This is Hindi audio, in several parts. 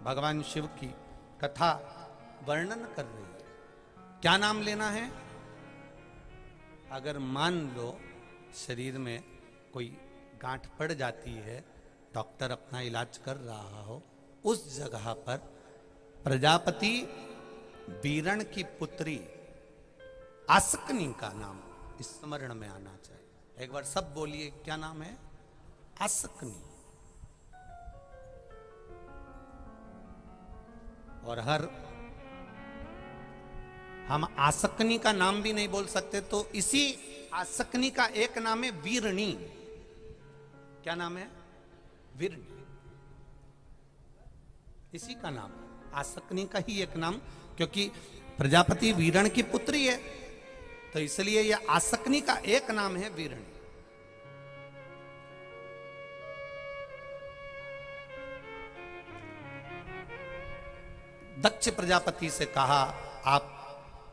भगवान शिव की कथा वर्णन कर रही है। क्या नाम लेना है? अगर मान लो शरीर में कोई गांठ पड़ जाती है, डॉक्टर अपना इलाज कर रहा हो, उस जगह पर प्रजापति बीरण की पुत्री आसकनी का नाम स्मरण में आना चाहिए। एक बार सब बोलिए, क्या नाम है? आसकनी। और हम आसकनी का नाम भी नहीं बोल सकते, तो इसी आसकनी का एक नाम है वीरणी। क्या नाम है? वीरणी। इसी का नाम आसकनी का ही एक नाम, क्योंकि प्रजापति वीरण की पुत्री है, तो इसलिए यह आसकनी का एक नाम है वीरणी। दक्ष प्रजापति से कहा, आप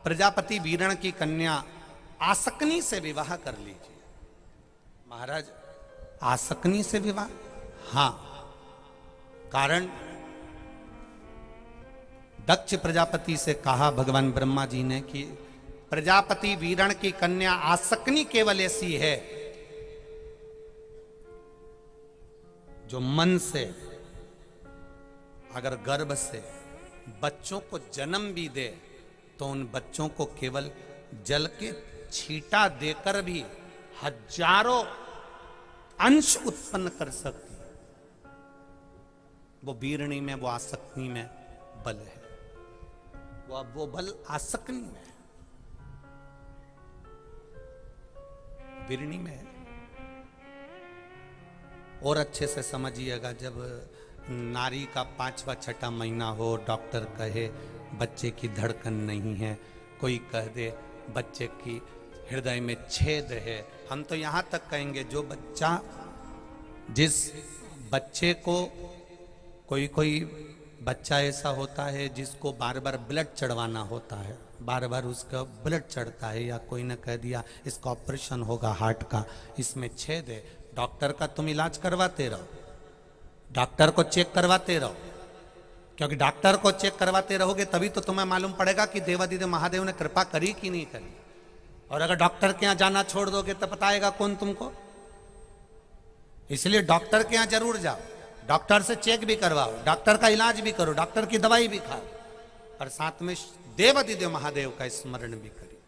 प्रजापति वीरण की कन्या आसकनी से विवाह कर लीजिए। महाराज, आसकनी से विवाह? हां, कारण दक्ष प्रजापति से कहा भगवान ब्रह्मा जी ने कि प्रजापति वीरण की कन्या आसकनी केवल ऐसी है जो मन से, अगर गर्भ से बच्चों को जन्म भी दे तो उन बच्चों को केवल जल के छींटा देकर भी हजारों अंश उत्पन्न कर सकती है। वो वीरणी में, वो आसकनी में बल है। वो बल आसकनी में है, वीरणी में है। और अच्छे से समझिएगा, जब नारी का 5वां 6ठा महीना हो, डॉक्टर कहे बच्चे की धड़कन नहीं है, कोई कह दे बच्चे की हृदय में छेद है, हम तो यहां तक कहेंगे जो बच्चा, जिस बच्चे को, कोई बच्चा ऐसा होता है जिसको बार बार ब्लड चढ़वाना होता है, बार बार उसका ब्लड चढ़ता है, या कोई ने कह दिया इसका ऑपरेशन होगा हार्ट का, इसमें छेद है, डॉक्टर का तुम इलाज करवाते रहो, डॉक्टर को चेक करवाते रहो, क्योंकि डॉक्टर को चेक करवाते रहोगे तभी तो तुम्हें मालूम पड़ेगा कि देवादिदेव महादेव ने कृपा करी कि नहीं करी। और अगर डॉक्टर के यहां जाना छोड़ दोगे तो बताएगा कौन तुमको? इसलिए डॉक्टर के यहां जरूर जाओ, डॉक्टर से चेक भी करवाओ, डॉक्टर का इलाज भी करो, डॉक्टर की दवाई भी खाओ, और साथ में देवादिदेव महादेव का स्मरण भी करिए।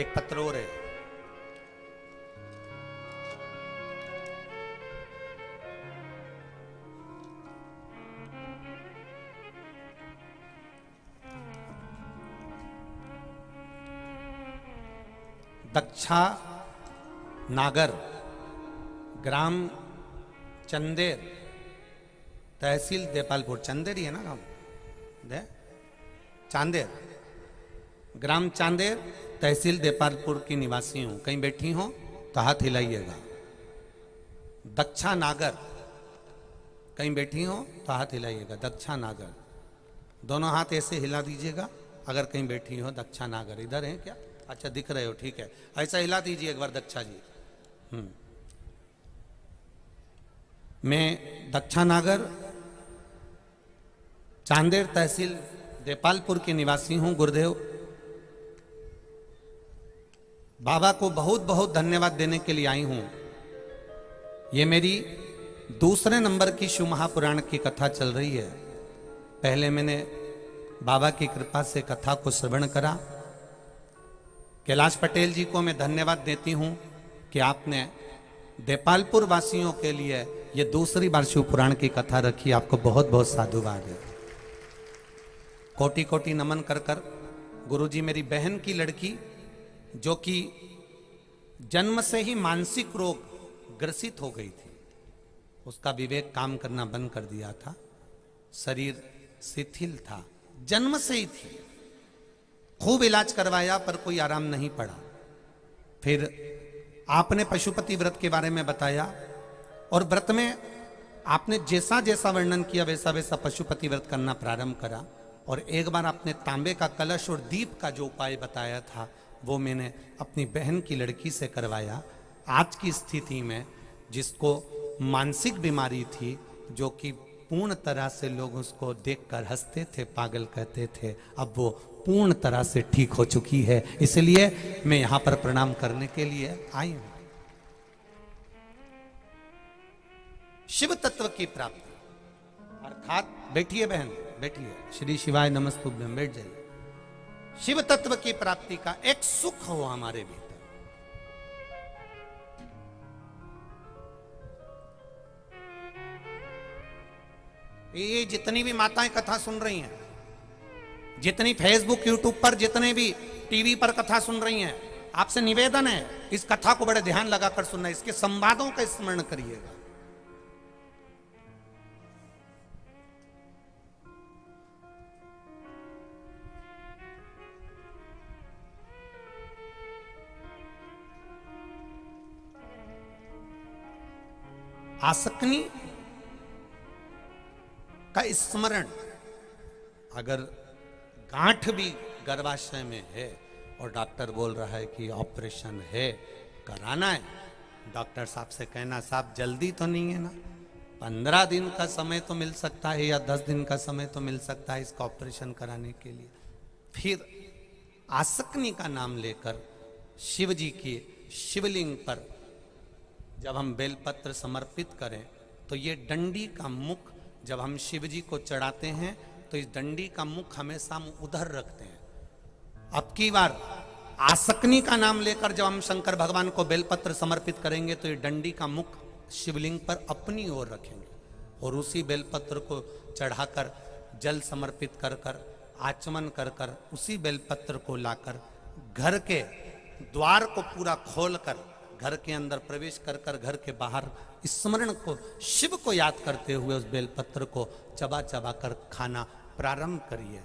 एक पत्र और है, दक्षा नागर, ग्राम चंदेर, तहसील देपालपुर। चंदेर ही है ना गांव? चांदेर, ग्राम चांदेर, तहसील देपालपुर की निवासी हूं। कहीं बैठी हो तो हाथ हिलाइएगा। दक्षा नागर, कहीं बैठी हो तो हाथ हिलाइएगा। दक्षा नागर, दोनों हाथ ऐसे हिला दीजिएगा अगर कहीं बैठी हो। दक्षा नागर इधर है क्या? अच्छा, दिख रहे हो, ठीक है, ऐसा हिला दीजिए एक बार दक्षा जी। मैं दक्षा नागर, चांदेर तहसील देपालपुर के निवासी हूं। गुरुदेव बाबा को बहुत बहुत धन्यवाद देने के लिए आई हूं। ये मेरी दूसरे नंबर की शिव महापुराण की कथा चल रही है। पहले मैंने बाबा की कृपा से कथा को श्रवण करा। कैलाश पटेल जी को मैं धन्यवाद देती हूं कि आपने देपालपुर वासियों के लिए ये दूसरी बार शिव पुराण की कथा रखी। आपको बहुत बहुत साधुवाद है। कोटि कोटि नमन कर कर। गुरुजी, मेरी बहन की लड़की जो कि जन्म से ही मानसिक रोग ग्रसित हो गई थी, उसका विवेक काम करना बंद कर दिया था, शरीर शिथिल था, जन्म से ही थी। खूब इलाज करवाया पर कोई आराम नहीं पड़ा। फिर आपने पशुपति व्रत के बारे में बताया, और व्रत में आपने जैसा जैसा वर्णन किया वैसा वैसा पशुपति व्रत करना प्रारंभ करा। और एक बार आपने तांबे का कलश और दीप का जो उपाय बताया था वो मैंने अपनी बहन की लड़की से करवाया। आज की स्थिति में जिसको मानसिक बीमारी थी जो कि पूर्ण तरह से लोग उसको देखकर हंसते थे, पागल कहते थे, अब वो पूर्ण तरह से ठीक हो चुकी है। इसलिए मैं यहां पर प्रणाम करने के लिए आई हूं। शिव तत्व की प्राप्ति अर्थात, बैठिए बहन बैठिए, श्री शिवाय नमस्तुभ्यम, बैठ जाइए। शिव तत्व की प्राप्ति का एक सुख हो हमारे भीतर। ये जितनी भी माताएं कथा सुन रही हैं, जितनी फेसबुक यूट्यूब पर, जितने भी टीवी पर कथा सुन रही हैं, आपसे निवेदन है इस कथा को बड़े ध्यान लगाकर सुनना, इसके संवादों का स्मरण करिएगा। आसक्ति का स्मरण, अगर गांठ भी गर्भाशय में है और डॉक्टर बोल रहा है कि ऑपरेशन है, कराना है, डॉक्टर साहब से कहना साहब जल्दी तो नहीं है ना, 15 दिन का समय तो मिल सकता है या 10 दिन का समय तो मिल सकता है इसका ऑपरेशन कराने के लिए। फिर आसक्ति का नाम लेकर शिव जी की शिवलिंग पर जब हम बेलपत्र समर्पित करें तो ये डंडी का मुख जब हम शिव जी को चढ़ाते हैं तो इस डंडी का मुख हमेशा हम उधर रखते हैं। अब की बार आसक्ति का नाम लेकर जब हम शंकर भगवान को बेलपत्र समर्पित करेंगे तो ये डंडी का मुख शिवलिंग पर अपनी ओर रखेंगे और उसी बेलपत्र को चढ़ाकर जल समर्पित कर कर, आचमन कर कर, उसी बेलपत्र को लाकर घर के द्वार को पूरा खोलकर घर के अंदर प्रवेश कर कर घर के बाहर स्मरण को, शिव को याद करते हुए उस बेलपत्र को चबा चबा कर खाना प्रारंभ करिए।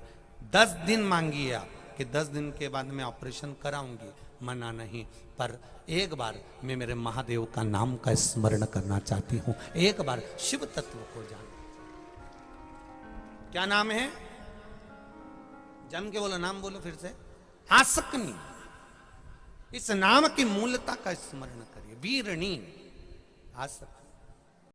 10 दिन मांगिए आप कि 10 दिन के बाद मैं ऑपरेशन कराऊंगी, मना नहीं, पर एक बार मैं मेरे महादेव का नाम का स्मरण करना चाहती हूं, एक बार शिव तत्व को जान। क्या नाम है? जम के बोलो, नाम बोलो फिर से। आसक्ति। इस नाम की मूलता का स्मरण करिए। वीरणी आसक्ति।